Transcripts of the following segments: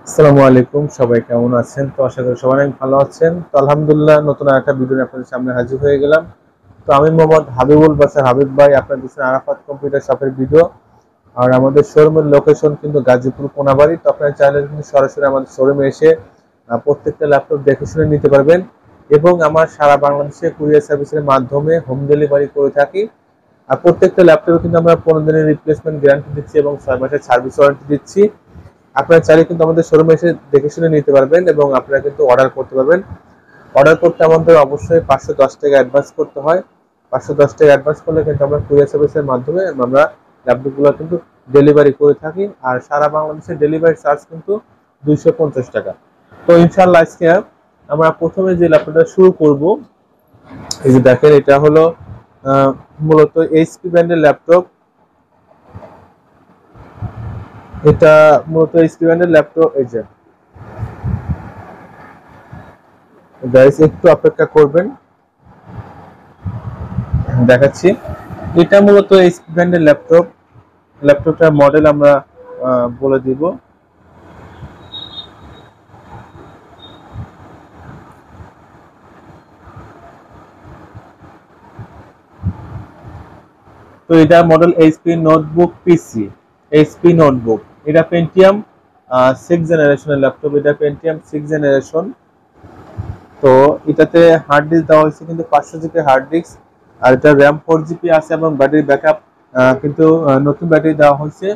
আসসালামু আলাইকুম, সবাই কেমন আছেন? তো আশা করি সবাই অনেক ভালো আছেন। তো আলহামদুলিল্লাহ নতুন আরেকটা ভিডিও নিয়ে আপনাদের সামনে হাজির হয়ে গেলাম। তো আমি মোহাম্মদ হাবিবুল বাসার হাবিব ভাই, আপনারা দেখছেন আরাফাত কম্পিউটার শপের ভিডিও। আর আমাদের শোরুমের লোকেশন কিন্তু গাজীপুর কোনাবাড়ি। তো আপনারা চাইলে কিন্তু সরাসরি আমাদের শোরুমে এসে প্রত্যেকটা ল্যাপটপ দেখে শুনে নিতে পারবেন। এবং আমার সারা বাংলাদেশে কুরিয়ার সার্ভিসের মাধ্যমে হোম ডেলিভারি করে থাকি। আর প্রত্যেকটা ল্যাপটপে কিন্তু আমরা 15 দিনের রিপ্লেসমেন্ট গ্যারান্টি দিচ্ছি এবং 6 মাসের সার্ভিস ওয়ারেন্টি দিচ্ছি। আপনারা চাইলে কিন্তু আমাদের শোরুমে এসে দেখে শুনে নিতে পারবেন এবং আপনারা কিন্তু অর্ডার করতে পারবেন। অর্ডার করতে আমাদের অবশ্যই 510 টাকা অ্যাডভান্স করতে হয়। 510 টাকা অ্যাডভান্স করলে কিন্তু আমরা কুরিয়ার সার্ভিসের মাধ্যমে আমরা ল্যাপটপগুলো কিন্তু ডেলিভারি করে থাকি। আর সারা বাংলাদেশে ডেলিভারি চার্জ কিন্তু 250 টাকা। তো ইনশাআল্লাহ আজকে আমরা প্রথমে যে ল্যাপটপটা শুরু করব, এই যে দেখেন, এটা হলো মূলত এইচপি ব্র্যান্ডের ল্যাপটপ। এটা মূলত এইচপি ব্র্যান্ডের ল্যাপটপ। এই যে গাইস, একটু অপেক্ষা করবেন, দেখাচ্ছি। এটা মূলত এইচপি ব্র্যান্ডের ল্যাপটপ। ল্যাপটপটার মডেল আমরা বলে দিব। তো এটা মডেল এইচপি নোটবুক পিসি। এইচপি নোটবুক, এটা পেন্টিয়াম 6 জেনারেশনের ল্যাপটপ। এটা পেন্টিয়াম 6 জেনারেশন। তো এটাতে হার্ড ডিস্ক দেওয়া হয়েছে কিন্তু 500 জিবি হার্ড ডিস্ক। আর এটা র্যাম 4 জিবি আছে এবং ব্যাটারি ব্যাকআপ কিন্তু নতুন ব্যাটারি দেওয়া হয়েছে।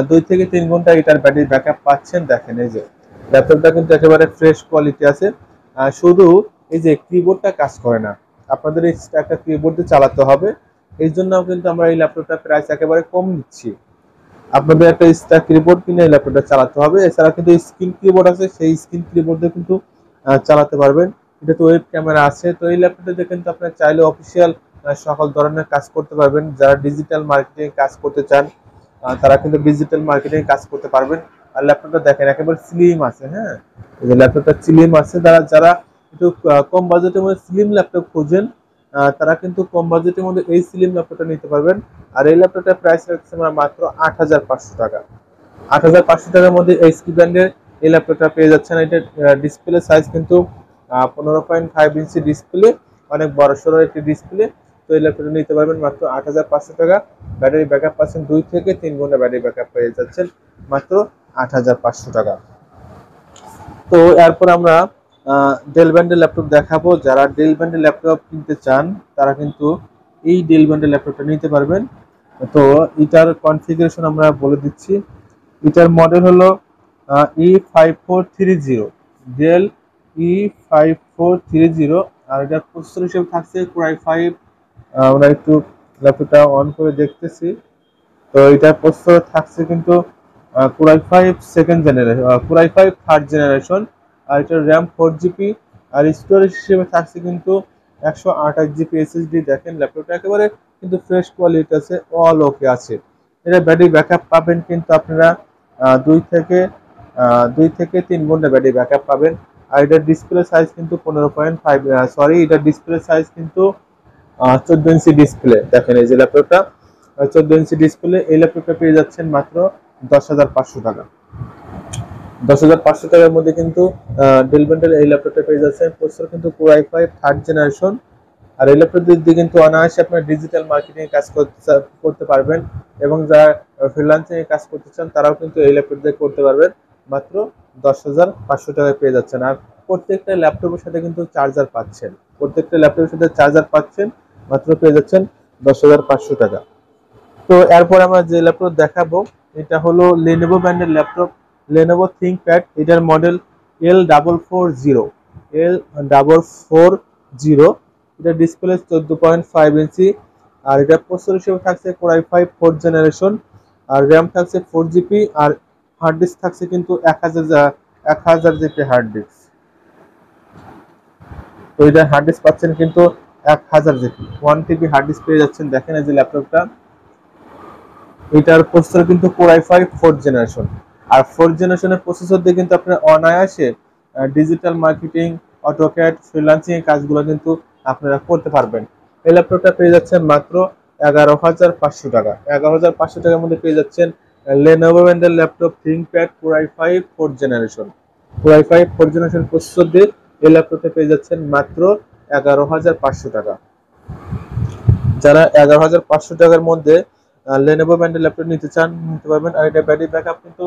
2 থেকে 3 ঘন্টা এটার ব্যাটারি ব্যাকআপ পাচ্ছেন। দেখেন, এই যে ল্যাপটপটা কিন্তু একেবারে ফ্রেশ কোয়ালিটি আছে। শুধু এই যে কিবোর্ডটা কাজ করে না, আপনাদের এই একটা কিবোর্ড দিয়ে চালাতে হবে। এই জন্য কিন্তু আমরা এই ল্যাপটপটার প্রাইস একেবারে কম নিচ্ছি। আপনাদের একটা স্টার কিবোর্ড কিনে এই ল্যাপটপটা চালাতে হবে। এছাড়া কিন্তু স্ক্রিন কিবোর্ড আছে, সেই স্ক্রিন কিবোর্ড দিয়ে কিন্তু চালাতে পারবেন। এটা তো ওয়েব ক্যামেরা আছে। তো এই ল্যাপটপে কিন্তু আপনার চাইলে অফিসিয়াল সকল ধরনের কাজ করতে পারবেন। যারা ডিজিটাল মার্কেটিং কাজ করতে চান তারা কিন্তু ডিজিটাল মার্কেটিং কাজ করতে পারবেন। আর ল্যাপটপটা দেখেন একেবারে স্লিম আছে। হ্যাঁ, এই যে ল্যাপটপটা স্লিম আছে। যারা যারা একটু কম বাজেটের মধ্যে স্লিম ল্যাপটপ খোঁজেন তারা কিন্তু কম বাজেটের মধ্যে এই স্লিম ল্যাপটপটা নিতে পারবেন। আর এই ল্যাপটপটার প্রাইস রাখছে আমরা মাত্র 8,500 টাকা। 8,500 টাকার মধ্যে এইচপি ব্র্যান্ডের এই ল্যাপটপটা পেয়ে যাচ্ছেন। এটা ডিসপ্লে সাইজ কিন্তু 15.5 ইঞ্চি ডিসপ্লে, অনেক বড় সড়ো একটি ডিসপ্লে। তো এই ল্যাপটপটা নিতে পারবেন মাত্র 8,500 টাকা। ব্যাটারি ব্যাকআপ পাচ্ছেন 2 থেকে 3 ঘন্টা ব্যাটারি ব্যাকআপ পেয়ে যাচ্ছেন মাত্র 8,500 টাকা। তো এরপর আমরা ডেল ব্র্যান্ডের ল্যাপটপ দেখাবো। যারা ডেল ব্র্যান্ডের ল্যাপটপ কিনতে চান তারা কিন্তু এই ডেল ব্র্যান্ডের ল্যাপটপটা নিতে পারবেন। তো এটার কনফিগারেশন আমরা বলে দিচ্ছি। এটার মডেল হলো E5430, ডেল E5430। আর এটার প্রসেসর হিসেবে থাকছে কোরাই 5। আমরা একটু ল্যাপটপটা অন করে দেখতেছি। তো এটার প্রসেসর থাকছে কিন্তু কোরাই 5 থার্ড জেনারেশন। আর এটার র্যাম 4 জিবি। আর স্টোরেজ হিসেবে থাকছে কিন্তু 128 জিবি এসএসডি। দেখেন ল্যাপটপটা একেবারে কিন্তু ফ্রেশ কোয়ালিটি আছে, অল ওকে আছে। এটা ব্যাটারি ব্যাকআপ পাবেন কিন্তু আপনারা আহ, দুই থেকে 2 থেকে 3 ঘন্টা ব্যাটারি ব্যাকআপ পাবেন। আর এটার ডিসপ্লে সাইজ কিন্তু 15.5, সরি, এটার ডিসপ্লে সাইজ কিন্তু 14 ইঞ্চি ডিসপ্লে। দেখেন এই যে ল্যাপটপটা 14 ইঞ্চি ডিসপ্লে। এই ল্যাপটপটা পেয়ে যাচ্ছেন মাত্র 10,500 টাকা। 10,500 টাকার মধ্যে কিন্তু ডেল ব্র্যান্ডের এই ল্যাপটপটা পেয়ে যাচ্ছেন। প্রসেসর কিন্তু কোরাই 5 থার্ড জেনারেশন। আর এই ল্যাপটপ দিয়ে কিন্তু অনায়াসে আপনার ডিজিটাল মার্কেটিং কাজ করতে পারবেন। এবং যারা ফ্রিল্যান্সিং এ কাজ করতে চান তারাও কিন্তু এই ল্যাপটপ দিয়ে করতে পারবেন। মাত্র 10,500 টাকায় পেয়ে যাচ্ছেন। আর প্রত্যেকটা ল্যাপটপের সাথে কিন্তু চার্জার পাচ্ছেন। প্রত্যেকটা ল্যাপটপের সাথে চার্জার পাচ্ছেন, মাত্র পেয়ে যাচ্ছেন 10,500 টাকা। তো এরপর আমরা যে ল্যাপটপ দেখাবো এটা হলো লেনোভো ব্র্যান্ডের ল্যাপটপ, লেনোভো থিংকপ্যাড। এটার মডেল L440, L440। এটা ডিসপ্লে 14.5 ইঞ্চি। আর এটা প্রসেসর হিসেবে থাকছে কোরাই 5 ফোর্থ জেনারেশন। আর র্যাম থাকছে 4 জিবি। আর হার্ড ডিস্ক থাকছে কিন্তু 1,000 জিবি হার্ড ডিস্ক। তো এটা হার্ড ডিস্ক পাচ্ছেন কিন্তু 1,000 জিবি, 1 টিবি হার্ড ডিস্ক পেয়ে যাচ্ছেন। দেখেন এই যে ল্যাপটপটা, এটার প্রসেসর কিন্তু কোরাই 5 ফোর্থ জেনারেশন। আর ফোর্থ জেনারেশনের প্রসেসর দিয়ে কিন্তু আপনার অনায়াসে ডিজিটাল মার্কেটিং, অটোক্যাড, ফ্রিল্যান্সিং এর কাজগুলো কিন্তু আপনারা করতে পারবেন। এই ল্যাপটপটা পেয়ে যাচ্ছেন মাত্র 11,500 টাকা। 11,500 টাকার মধ্যে পেয়ে যাচ্ছেন Lenovo ব্র্যান্ডের laptop ThinkPad Core i5 4th generation. Core i5 4th generation processor দিয়ে এই ল্যাপটপটা পেয়ে যাচ্ছেন মাত্র 11,500 টাকা। যারা 11,500 টাকার মধ্যে Lenovo ব্র্যান্ডের ল্যাপটপ নিতে চান নিতে পারবেন। আর এটা ব্যাটারি ব্যাকআপ কিন্তু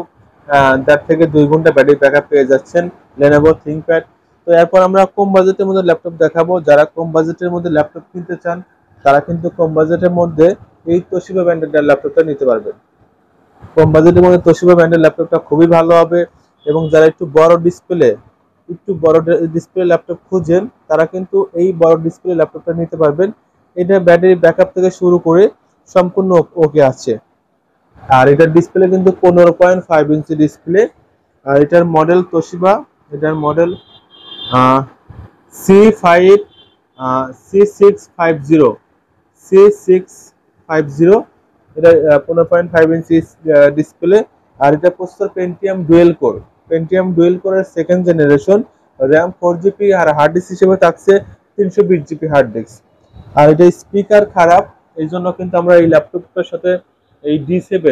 1.5 থেকে 2 ঘন্টা ব্যাটারি ব্যাকআপ পেয়ে যাচ্ছেন Lenovo ThinkPad। তো এরপর আমরা কম বাজেটের মধ্যে ল্যাপটপ দেখাবো। যারা কম বাজেটের মধ্যে ল্যাপটপ কিনতে চান তারা কিন্তু কম বাজেটের মধ্যে এই Toshiba ব্র্যান্ডের ল্যাপটপটা নিতে পারবেন। কম বাজেটের মধ্যে Toshiba ব্র্যান্ডের ল্যাপটপটা খুবই ভালো হবে। এবং যারা একটু বড় ডিসপ্লে ল্যাপটপ খুঁজেন তারা কিন্তু এই বড় ডিসপ্লে ল্যাপটপটা নিতে পারবেন। এটা ব্যাটারি ব্যাকআপ থেকে শুরু করে সম্পূর্ণ ওকে আছে। আর এটার ডিসপ্লে কিন্তু 15.5 ইঞ্চি ডিসপ্লে। আর এটার মডেল Toshiba, এটার মডেল C5 C650 C650। এটা 15.5 ইঞ্চি ডিসপ্লে। আর এটা প্রসেসর পেন্টিয়াম ডুয়েল কোরের 2nd জেনারেশন, র্যাম 4GB আর হার্ড ডিস্ক হিসেবে থাকছে 320GB হার্ড ডিস্ক। আর এটা স্পিকার খারাপ, এই জন্য কিন্তু আমরা এই ল্যাপটপটার সাথে এই D7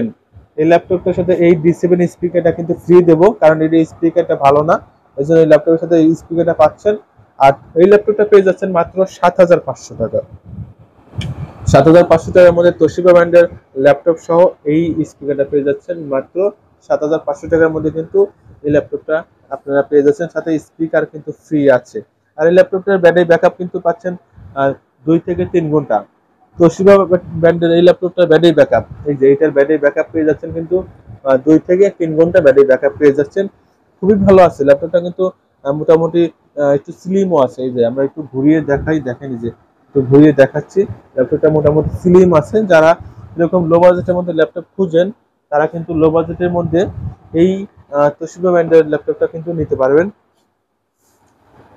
স্পিকারটা কিন্তু ফ্রি দেবো, কারণ এই স্পিকারটা ভালো না, এই জন্য এই ল্যাপটপের সাথে এই স্পিকারটা পাচ্ছেন। আর এই ল্যাপটপটা পেয়ে যাচ্ছেন মাত্র 7,500 টাকা। 7,500 টাকার মধ্যে Toshiba ব্র্যান্ডের ল্যাপটপ সহ এই স্পিকারটা পেয়ে যাচ্ছেন মাত্র 7,500 টাকার মধ্যে। কিন্তু এই ল্যাপটপটা আপনারা পেয়ে যাচ্ছেন, সাথে স্পিকার কিন্তু ফ্রি আছে। আর এই ল্যাপটপটার ব্যাটারি ব্যাকআপ কিন্তু পাচ্ছেন 2 থেকে 3 ঘন্টা। Toshiba ব্র্যান্ডের এই ল্যাপটপটার ব্যাটারি ব্যাকআপ, এই যে এটার ব্যাটারি ব্যাকআপ পেয়ে যাচ্ছেন কিন্তু 2 থেকে 3 ঘন্টা ব্যাটারি ব্যাকআপ পেয়ে যাচ্ছেন। খুবই ভালো আছে ল্যাপটপটা কিন্তু। মোটামুটি একটু স্লিমও আছে। এই যে আমরা একটু ঘুরিয়ে দেখেন, যে একটু ঘুরিয়ে দেখাচ্ছি, ল্যাপটপটা মোটামুটি স্লিম আছে। যারা এরকম লো বাজেটের মধ্যে ল্যাপটপ খুঁজেন তারা কিন্তু লো বাজেটের মধ্যে এই Toshiba ব্র্যান্ডের ল্যাপটপটা কিন্তু নিতে পারবেন।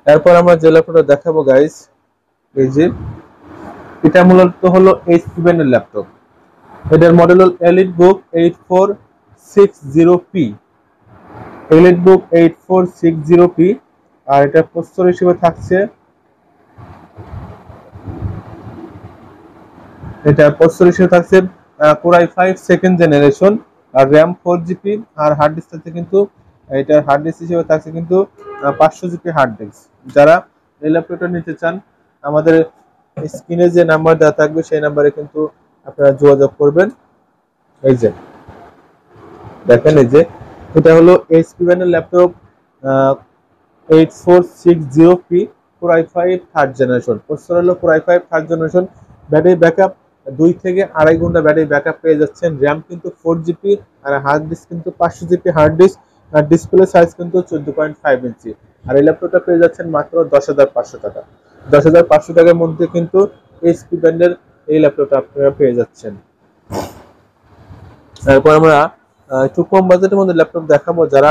এরপর আমরা যে ল্যাপটপটা দেখাবো গাইস, এই যে এটা মূলত হলো HP ব্র্যান্ডের ল্যাপটপ। এটার মডেল হল EliteBook 8460P, EliteBook 8460P। আর এটা প্রসেসর হিসেবে থাকছে Core i5 2nd জেনারেশন, আর র্যাম 4GB। আর হার্ড ডিস্ক থাকছে কিন্তু এটার হার্ড ডিস্ক হিসেবে থাকছে কিন্তু 500GB হার্ড ডিস্ক। যারা এই ল্যাপটপটা নিতে চান আমাদের স্ক্রিনে যে নাম্বার দেওয়া থাকবে সেই নাম্বারে কিন্তু আপনারা যোগাযোগ করবেন। এই যে দেখেন, এই যে এটা হলো HP ব্র্যান্ডের laptop 8460P, Core i5 3rd generation. Processor হলো Core i5 3rd generation. Battery backup 2 থেকে 2.5 ঘন্টা ব্যাটারি ব্যাকআপ পেয়ে যাচ্ছেন। র্যাম কিন্তু 4GB আর হার্ড ডিস্ক কিন্তু 500GB হার্ড ডিস্ক। আর ডিসপ্লে সাইজ কিন্তু 14.5 ইঞ্চি। আর এই ল্যাপটপটা পেয়ে যাচ্ছেন মাত্র 10,500 টাকা। 10,500 টাকার মধ্যে কিন্তু HP ব্র্যান্ডের এই ল্যাপটপটা আপনারা পেয়ে যাচ্ছেন। তারপর আমরা একটু কম বাজেটের মধ্যে ল্যাপটপ দেখাবো। যারা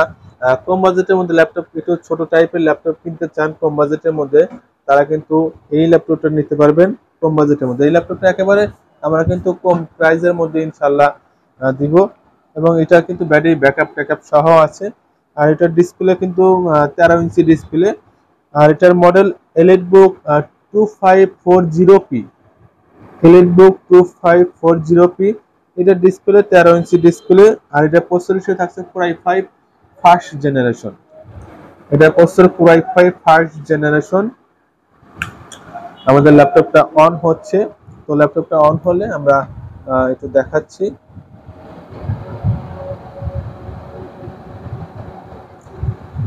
কম বাজেটের মধ্যে ল্যাপটপ, একটু ছোট টাইপের ল্যাপটপ কিনতে চান কম বাজেটের মধ্যে, তারা কিন্তু এই ল্যাপটপটা নিতে পারবেন কম বাজেটের মধ্যে। এই ল্যাপটপটা একেবারে আমরা কিন্তু কম প্রাইসের মধ্যে ইনশাল্লাহ দিব। এবং এটা কিন্তু ব্যাটারি ব্যাকআপ সহ আছে। আর এটার ডিসপ্লে কিন্তু 13 ইঞ্চি ডিসপ্লে। আর এটার model EliteBook 2540P, EliteBook 2540P। এটার ডিসপ্লে 13 ইঞ্চি ডিসপ্লে। আর এটা প্রসেসর হিসেবে থাকছে Core i5 1st জেনারেশন। এটা processor Core i5 1st generation. আমাদের ল্যাপটপটা অন হচ্ছে, তো ল্যাপটপটা অন হলে আমরা একটু দেখাচ্ছি।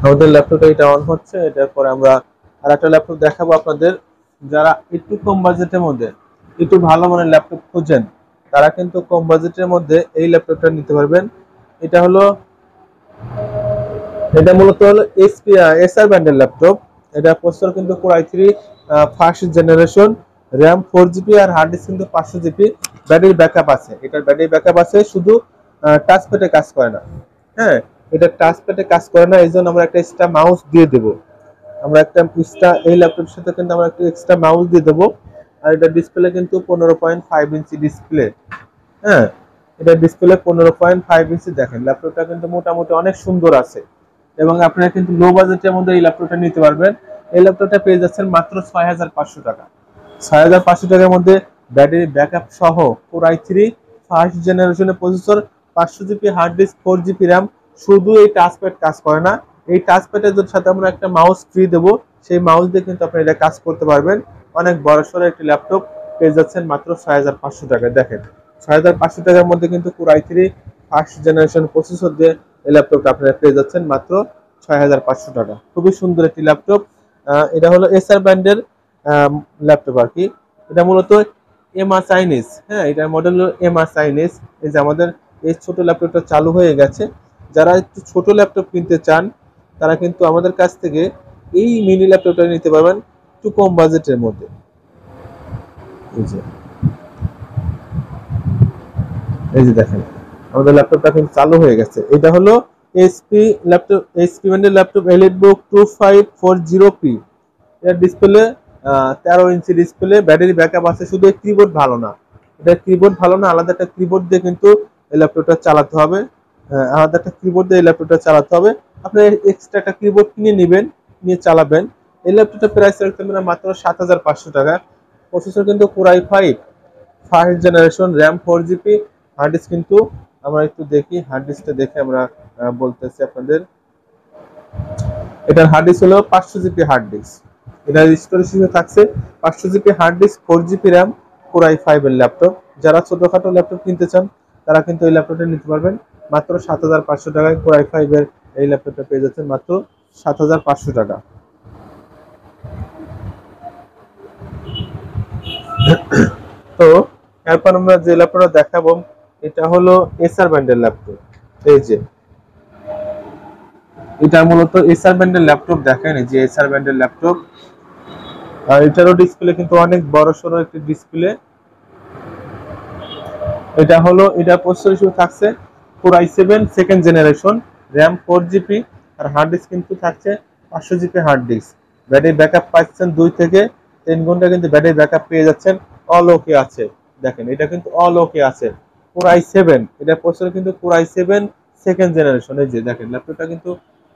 আমাদের ল্যাপটপটা এটা অন হচ্ছে। এটার পরে আমরা আরেকটা ল্যাপটপ দেখাবো আপনাদের। যারা একটু কম বাজেটের মধ্যে একটু ভালো মানের ল্যাপটপ খুঁজেন তারা কিন্তু কম বাজেটের মধ্যে এই ল্যাপটপটা নিতে পারবেন। এটা মূলত হলো এসার ব্র্যান্ডের ল্যাপটপ। এটা প্রসেসর কিন্তু Core i3 1st generation, RAM 4GB আর হার্ড ডিস্ক কিন্তু 500GB। ব্যাটারি ব্যাকআপ আছে, এটার ব্যাটারি ব্যাকআপ আছে, শুধু টাচ প্যাডে কাজ করে না। হ্যাঁ, এটা টাচ প্যাডে কাজ করে না, এই জন্য আমরা একটা এক্সট্রা মাউস দিয়ে দেবো। এই ল্যাপটপের সাথে কিন্তু আমরা একটা এক্সট্রা মাউস দিয়ে দেবো। আর এটা ডিসপ্লে কিন্তু 15.5 ইঞ্চি ডিসপ্লে। হ্যাঁ, এটা ডিসপ্লে 15.5 ইঞ্চি। দেখেন ল্যাপটপটা কিন্তু মোটামুটি অনেক সুন্দর আছে। এবং আপনারা কিন্তু লো বাজেটের মধ্যে এই ল্যাপটপটা নিতে পারবেন। এই ল্যাপটপটা পেয়ে যাচ্ছেন মাত্র 6,500 টাকা। 6,500 টাকার মধ্যে ব্যাটারি ব্যাকআপ সহ Core i3 1st জেনারেশনের processor, 500 GB hard disk, 4 GB RAM. শুধু এই টাচপ্যাড কাজ করে না, এই টাচপ্যাডের সাথে আমরা একটা মাউস ফ্রি দেবো, সেই মাউস দিয়ে কিন্তু আপনি এটা কাজ করতে পারবেন। অনেক বড় সড়ো একটি ল্যাপটপ পেয়ে যাচ্ছেন মাত্র 6500 টাকায়। দেখেন 6500 টাকার মধ্যে কিন্তু Core i3 first generation processor দিয়ে এই ল্যাপটপটা আপনারা পেয়ে যাচ্ছেন মাত্র 6500 টাকা। খুবই সুন্দর একটি ল্যাপটপ। এটা হলো এসার ব্র্যান্ডের ল্যাপটপ আর কি। এটা মূলত এমা চাইনিজ, হ্যাঁ, এটার মডেল হলো এমা চাইনিজ। এই যে আমাদের এই ছোট ল্যাপটপটা চালু হয়ে গেছে। যারা একটু ছোট ল্যাপটপ কিনতে চান তারা কিন্তু আমাদের কাছ থেকে এই মিনি ল্যাপটপটা নিতে পারবেন একটু কম বাজেটের মধ্যে। এই যে দেখেন আমাদের ল্যাপটপটা কিন্তু চালু হয়ে গেছে। এটা হলো এইচপি ল্যাপটপ, এইচপি ব্র্যান্ডের ল্যাপটপ এলিটবুক 2540p। এর display 13 inch display, battery backup আছে। শুধু কিবোর্ড ভালো না, এটা কিবোর্ড ভালো না, আলাদা একটা কিবোর্ড দিয়ে কিন্তু এই ল্যাপটপটা চালাতে হবে। আলাদা একটা কিবোর্ড দিয়ে এই ল্যাপটপটা চালাতে হবে। আপনি এক্সট্রা একটা কিবোর্ড কিনে নেবেন, নিয়ে চালাবেন। এই ল্যাপটপটা প্রাইস রাখতে আমরা মাত্র 7500 টাকা। প্রসেসর কিন্তু Core i5 first generation, RAM 4 GB, hard disk কিন্তু আমরা একটু দেখি, হার্ড ডিস্কটা দেখে আমরা বলতেছি আপনাদের। এটার হার্ড ডিস্ক হলো 500 জিবি হার্ড ডিস্ক। এটার স্টোরেজ হিসেবে থাকছে 500 GB hard disk, 4 GB RAM, Core i5 এর ল্যাপটপ। যারা ছোটখাটো ল্যাপটপ কিনতে চান তারা কিন্তু এই ল্যাপটপটা নিতে পারবেন মাত্র 7500 টাকায়। Core i5 এর এই ল্যাপটপটা পেয়ে যাচ্ছেন মাত্র 7500 টাকা। তো এরপর আমরা যে ল্যাপটপটা দেখাবো এটা হলো এসার ব্র্যান্ডের ল্যাপটপ। এই যে এটা মূলত এসার ব্র্যান্ডের ল্যাপটপ, দেখেন এই যে এসার ব্র্যান্ডের ল্যাপটপ। আর এটারও ডিসপ্লে কিন্তু অনেক বড় সড়ো একটি ডিসপ্লে। এটা হলো, এটা প্রসেসর হিসেবে থাকছে Core i7 second generation, RAM 4 GB, আর হার্ড ডিস্ক কিন্তু থাকছে 500 GB hard disk. Battery backup পাচ্ছেন 2 থেকে 3 ঘন্টা কিন্তু ব্যাটারি ব্যাকআপ পেয়ে যাচ্ছেন। অল ওকে আছে, দেখেন এটা কিন্তু অল ওকে আছে। Core i7, এটা প্রসেসর কিন্তু Core i7 সেকেন্ড জেনারেশন। এই যে দেখেন ল্যাপটপটা কিন্তু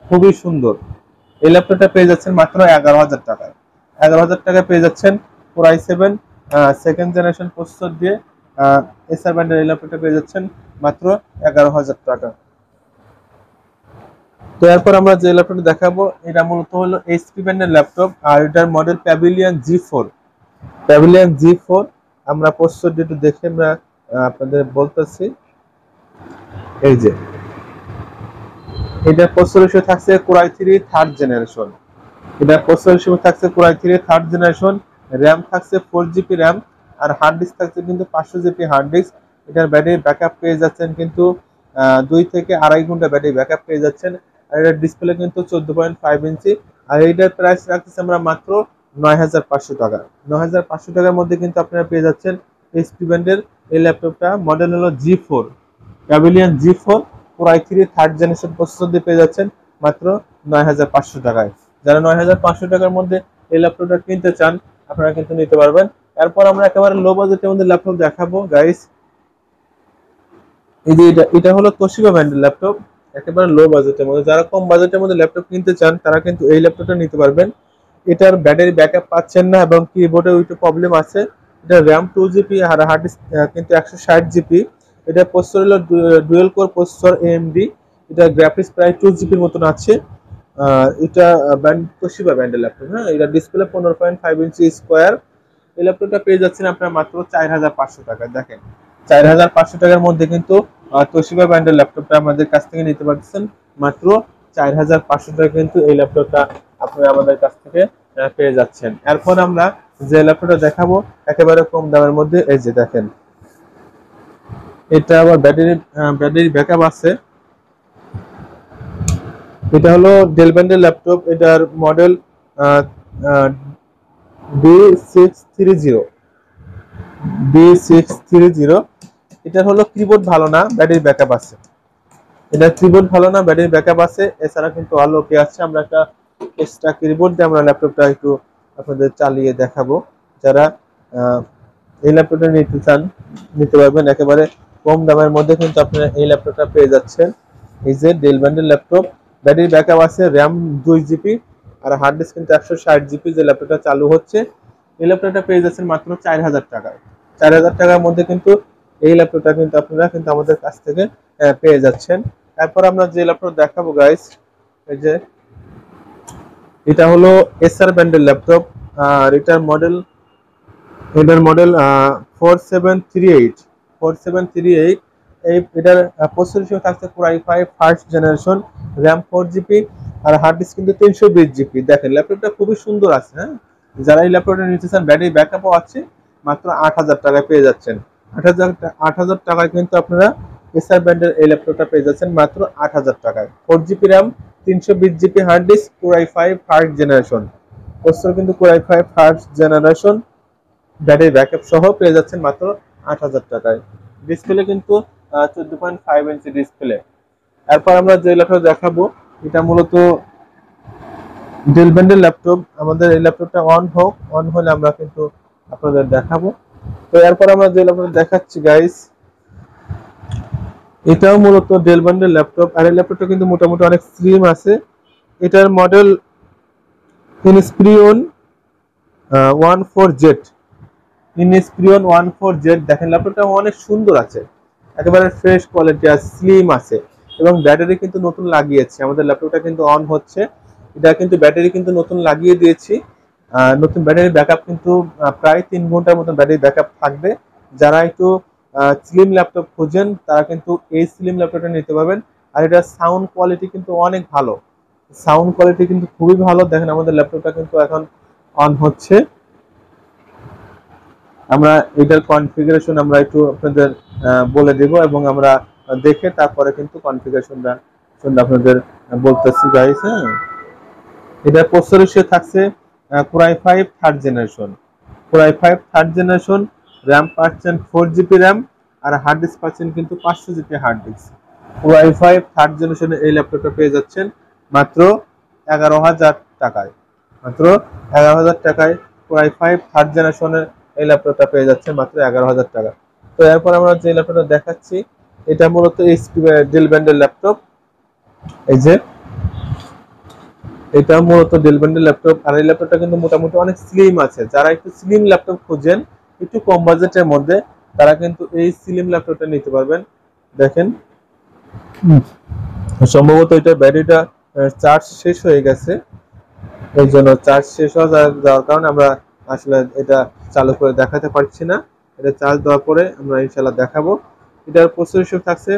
খুবই সুন্দর। এই ল্যাপটপটা পেয়ে যাচ্ছেন মাত্র 11000 টাকায়। 11000 টাকায় পেয়ে যাচ্ছেন Core i7 second generation processor দিয়ে এসার ব্র্যান্ডের এই ল্যাপটপটা পেয়ে যাচ্ছেন মাত্র 11000 টাকা। তো এরপর আমরা যে ল্যাপটপটা দেখাবো এটা মূলত হলো এইচপি ব্র্যান্ডের ল্যাপটপ, আর এটার model pavilion G4। Pavilion G4 আমরা প্রসেসর একটু দেখে আমরা আপনাদের বলতেছি। এই যে এটা প্রসেসর হিসেবে থাকছে Core i3 থার্ড জেনারেশন। এটা প্রসেসর হিসেবে থাকছে Core i3 third generation, RAM থাকছে 4 জিবি র্যাম, আর হার্ড ডিস্ক থাকছে কিন্তু 500 জিবি হার্ড ডিস্ক। এটার ব্যাটারি ব্যাকআপ পেয়ে যাচ্ছেন কিন্তু 2 থেকে 2.5 ঘন্টা ব্যাটারি ব্যাকআপ পেয়ে যাচ্ছেন। আর এটার ডিসপ্লে কিন্তু 14.5 ইঞ্চি। আর এইটার প্রাইস রাখতেছি আমরা মাত্র 9500 টাকা। 9500 টাকার মধ্যে কিন্তু আপনারা পেয়ে যাচ্ছেন এইচপি ব্র্যান্ডের এই ল্যাপটপটা। মডেল হলো G4, pavilion G4, Core i3 third generation processor দিয়ে পেয়ে যাচ্ছেন মাত্র 9500 টাকায়। যারা 9500 টাকার মধ্যে এই ল্যাপটপটা কিনতে চান আপনারা কিন্তু নিতে পারবেন। এরপর আমরা একেবারে লো বাজেটের মধ্যে ল্যাপটপ দেখাবো গাইস। এই যে এটা হলো তোশিবা ব্র্যান্ডের ল্যাপটপ, একেবারে লো বাজেটের মধ্যে। যারা কম বাজেটের মধ্যে ল্যাপটপ কিনতে চান তারা কিন্তু এই ল্যাপটপটা নিতে পারবেন। এটার ব্যাটারি ব্যাকআপ পাচ্ছেন না এবং কিবোর্ডে একটু প্রবলেম আছে। এটা র্যাম 2 জিবি আর হার্ড ডিস্ক কিন্তু 160 জিবি। এটা প্রসেসর হলো ডুয়েল কোর প্রসেসর AMD। এটা গ্রাফিক্স প্রায় 2 জিবির মতন আছে। এটা ব্র্যান্ড তোশিবা ব্র্যান্ডের ল্যাপটপ। হ্যাঁ, এটা ডিসপ্লে 15.5 ইঞ্চি স্কোয়ার। এই ল্যাপটপটা পেয়ে যাচ্ছেন আপনার মাত্র 4500 টাকায়। দেখেন 4500 টাকার মধ্যে কিন্তু তোশিবা ব্র্যান্ডের ল্যাপটপটা আমাদের কাছ থেকে নিতে পারছেন মাত্র 4500 টাকা। কিন্তু এই ল্যাপটপটা আপনারা আমাদের কাছ থেকে পেয়ে যাচ্ছেন। এরপর আমরা যে ল্যাপটপটা দেখাবো একেবারে কম দামের মধ্যে, এই যে দেখেন এটা আবার ব্যাটারি ব্যাকআপ আছে। এটা হলো ডেল ব্র্যান্ডের ল্যাপটপ, এটার মডেল B630। এটার হলো কিবোর্ড ভালো না, ব্যাটারি ব্যাকআপ আছে। এটা কিবোর্ড ভালো না, ব্যাটারি ব্যাকআপ আছে, এছাড়া কিন্তু অল ওকে আছে। আমরা একটা এক্সট্রা কিবোর্ড দিয়ে আমরা ল্যাপটপটা একটু আপনাদের চালিয়ে দেখাবো। যারা এই ল্যাপটপটা নিতে চান নিতে পারবেন একেবারে কম দামের মধ্যে। কিন্তু আপনারা এই ল্যাপটপটা পেয়ে যাচ্ছেন। এই যে ডেল ব্র্যান্ডের ল্যাপটপ, ব্যাটারি ব্যাকআপ আছে, র্যাম 2 জিবি, আর হার্ড ডিস্ক কিন্তু 160 জিবি। যে ল্যাপটপটা চালু হচ্ছে এই ল্যাপটপটা পেয়ে যাচ্ছেন মাত্র 4000 টাকায়। 4000 টাকার মধ্যে কিন্তু এই ল্যাপটপটা কিন্তু আপনারা কিন্তু আমাদের কাছ থেকে পেয়ে যাচ্ছেন। তারপর আমরা যে ল্যাপটপ দেখাবো গাইস, এই যে এটা হলো এসার ব্র্যান্ডের ল্যাপটপ। আর এটার মডেল 4738 এটার প্রসেসর হিসেবে থাকছে core i5 first generation, RAM 4 GB, আর হার্ড ডিস্ক কিন্তু 320 জিবি। দেখেন ল্যাপটপটা খুবই সুন্দর আছে। হ্যাঁ, যারা এই ল্যাপটপটা নিতে চান, ব্যাটারি ব্যাকআপও আছে, মাত্র 8,000 টাকায় পেয়ে যাচ্ছেন। 8,000 টাকায় কিন্তু আপনারা এসআর ব্র্যান্ডের এই ল্যাপটপটা পেয়ে যাচ্ছেন মাত্র 8,000 টাকায়। 4 GB RAM, 320 GB hard disk, core i5 first generation processor কিন্তু core i5 first generation, battery backup সহ পেয়ে যাচ্ছেন মাত্র 8,000 টাকায়। ডিসপ্লে কিন্তু 14.5 ইঞ্চি ডিসপ্লে। এরপর আমরা যে ল্যাপটপ দেখাবো, এটা মূলত ডেল ব্র্যান্ডের ল্যাপটপ। আমাদের এই ল্যাপটপটা অন হলে আমরা কিন্তু আপনাদের দেখাবো। তো এরপর আমরা যে ল্যাপটপ দেখাচ্ছি গাইস, এটাও মূলত ডেল ব্র্যান্ডের ল্যাপটপ। আর এই ল্যাপটপটা কিন্তু মোটামুটি অনেক স্লিম আছে। এটার model Inspiron 14Z। Inspiron 14Z। দেখেন ল্যাপটপটা অনেক সুন্দর আছে, একেবারে ফ্রেশ কোয়ালিটি আছে, স্লিম আছে, এবং ব্যাটারি কিন্তু নতুন লাগিয়েছে। আমাদের ল্যাপটপটা কিন্তু অন হচ্ছে, এটা কিন্তু ব্যাটারি কিন্তু নতুন লাগিয়ে দিয়েছি। নতুন ব্যাটারি ব্যাকআপ কিন্তু প্রায় 3 ঘন্টার মতো ব্যাটারি ব্যাকআপ থাকবে। যারা একটু স্লিম ল্যাপটপ খুঁজেন তারা কিন্তু এই স্লিম ল্যাপটপটা নিতে পারবেন। আর এটা সাউন্ড কোয়ালিটি কিন্তু অনেক ভালো, সাউন্ড কোয়ালিটি কিন্তু খুবই ভালো। দেখেন আমাদের ল্যাপটপটা কিন্তু এখন অন হচ্ছে। আমরা এটার কনফিগারেশন আমরা একটু আপনাদের বলে দেব, এবং আমরা দেখে তারপরে কিন্তু কনফিগারেশনটা আপনাদের বলতেছি গাইস। হ্যাঁ, এটা প্রসেসর হিসেবে থাকছে core i5 third generation. Core i5 third generation, RAM পাচ্ছেন 4 জিবি র্যাম, আর হার্ড ডিস্ক পাচ্ছেন কিন্তু 500 GB hard disk. Core i5 third জেনারেশনের এই ল্যাপটপটা পেয়ে যাচ্ছেন মাত্র 11,000 টাকায়। মাত্র 11,000 টাকায় কোর i5 থার্ড জেনারেশনের এই ল্যাপটপটা পেয়ে যাচ্ছে মাত্র 11,000 টাকা। তো এরপর আমরা যে ল্যাপটপটা দেখাচ্ছি, এটা মূলত এইচপি ডেল ব্র্যান্ডের ল্যাপটপ। এই যে এটা মূলত ডেল ব্র্যান্ডের ল্যাপটপ। আর এই ল্যাপটপটা কিন্তু মোটামুটি অনেক স্লিম আছে। যারা একটু স্লিম ল্যাপটপ খুঁজেন একটু কম বাজেটের মধ্যে, তারা কিন্তু এই স্লিম ল্যাপটপটা নিতে পারবেন। দেখেন সম্ভবত এটা ব্যাটারিটা চার্জ শেষ হয়ে গেছে, এই জন্য চার্জ শেষ হয়ে যাওয়ার কারণে আমরা আসলে এটা চালু করে দেখাতে পারছি না। এটা চার্জ দেওয়ার পরে আমরা ইনশাআল্লাহ দেখাবো। এটার প্রসেসর থাকছে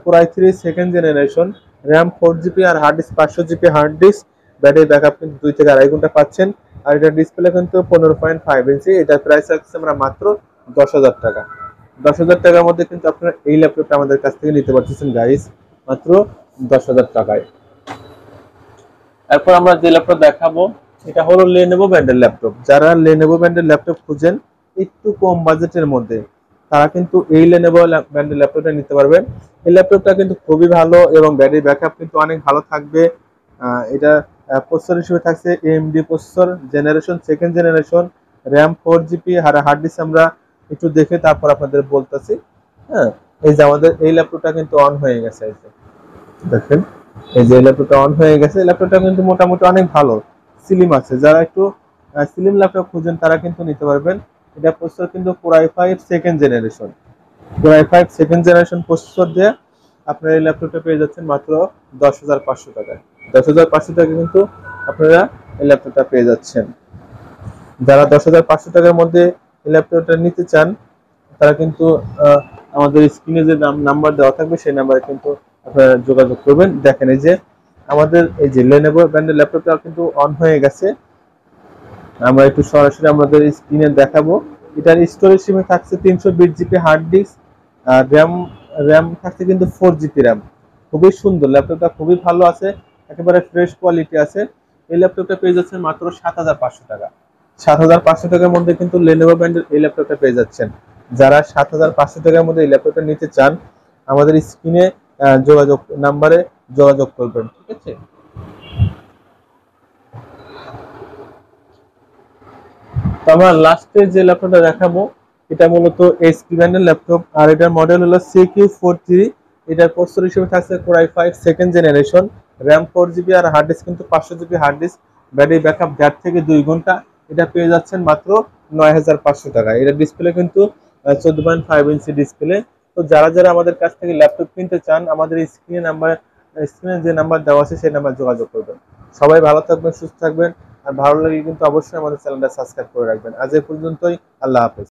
core i3 second generation, RAM 4 GB, আর hard disk 500 GB hard disk. Battery backup কিন্তু 2 থেকে 2.5 ঘন্টা পাচ্ছেন। আর এটার ডিসপ্লে কিন্তু 15.5 ইঞ্চি। এটার প্রাইস রাখছে আমরা মাত্র 10,000 টাকা। 10,000 টাকার মধ্যে কিন্তু আপনারা এই ল্যাপটপটা আমাদের কাছ থেকে নিতে পারতেছেন গাইস, মাত্র 10,000 টাকায়। এরপর আমরা যে ল্যাপটপ দেখাবো, এটা হলো লেনোভো ব্র্যান্ডের ল্যাপটপ। যারা লেনোভো ব্র্যান্ডের ল্যাপটপ খুঁজেন একটু কম বাজেটের মধ্যে, তারা কিন্তু এই লেনোভো ব্র্যান্ডের ল্যাপটপটা নিতে পারবেন। এই ল্যাপটপটা কিন্তু খুবই ভালো, এবং ব্যাটারি ব্যাকআপ কিন্তু অনেক ভালো থাকবে। এটা প্রসেসর হিসেবে থাকছে AMD processor, generation second generation, RAM 4 GB, আর হার্ড ডিস্ক আমরা একটু দেখে তারপর আপনাদের বলতেছি। হ্যাঁ, এই যে আমাদের এই ল্যাপটপটা কিন্তু অন হয়ে গেছে। দেখেন এই যে ল্যাপটপটা অন হয়ে গেছে। ল্যাপটপটা কিন্তু মোটামুটি অনেক ভালো, স্লিম আছে। যারা একটু স্লিম ল্যাপটপ খুঁজেন তারা কিন্তু নিতে পারবেন। এটা প্রসেসর কিন্তু core i5 second generation. Core i5 second generation processor দিয়ে আপনারা এই ল্যাপটপটা পেয়ে যাচ্ছেন মাত্র 10,500 টাকায়। 10,500 টাকা কিন্তু আপনারা এই ল্যাপটপটা পেয়ে যাচ্ছেন। যারা 10,500 টাকার মধ্যে এই ল্যাপটপটা নিতে চান, তারা কিন্তু আমাদের স্ক্রিনে যে নাম্বার দেওয়া থাকবে সেই নাম্বারে কিন্তু আপনারা যোগাযোগ করবেন। দেখেন এই যে আমাদের এই যে লেনোভো ব্র্যান্ডের ল্যাপটপটা কিন্তু অন হয়ে গেছে। আমরা একটু সরাসরি আমাদের স্ক্রিনে দেখাবো। এটার স্টোরেজ হিসেবে থাকছে 320 জিবি হার্ড ডিস্ক, আর র্যাম থাকছে কিন্তু 4 জিবি র্যাম। খুবই সুন্দর ল্যাপটপটা, খুবই ভালো আছে, একেবারে ফ্রেশ কোয়ালিটি আছে। এই ল্যাপটপটা পেয়ে যাচ্ছেন মাত্র 7,500 টাকা। 7,500 টাকার মধ্যে কিন্তু লেনোভো ব্র্যান্ডের এই ল্যাপটপটা পেয়ে যাচ্ছেন। যারা 7,500 টাকার মধ্যে এই ল্যাপটপটা নিতে চান, আমাদের স্ক্রিনে যোগাযোগ নাম্বারে যোগাযোগ করবেন, ঠিক আছে। তো আমরা লাস্টে যে ল্যাপটপটা দেখাবো, এটা মূলত এইচপি ব্র্যান্ডের ল্যাপটপ। আর এটার মডেল হলো CQ43। এটার প্রসেসর হিসেবে থাকছে core i5 second generation, RAM 4 GB, আর হার্ড ডিস্ক কিন্তু 500 GB hard disk. Battery backup 1.5 থেকে 2 ঘন্টা। এটা পেয়ে যাচ্ছেন মাত্র 9,500 টাকা। এটার ডিসপ্লে কিন্তু 14.5 ইঞ্চি ডিসপ্লে, তো যারা যারা আমাদের কাছ থেকে ল্যাপটপ কিনতে চান আমাদের স্ক্রিনে যে নাম্বার দেওয়া আছে সেই নাম্বার যোগাযোগ করবেন। সবাই ভালো থাকবেন, সুস্থ থাকবেন। আর ভালো লাগলে কিন্তু অবশ্যই আমাদের চ্যানেলটা সাবস্ক্রাইব করে রাখবেন। আজ এ পর্যন্তই। আল্লাহ হাফেজ।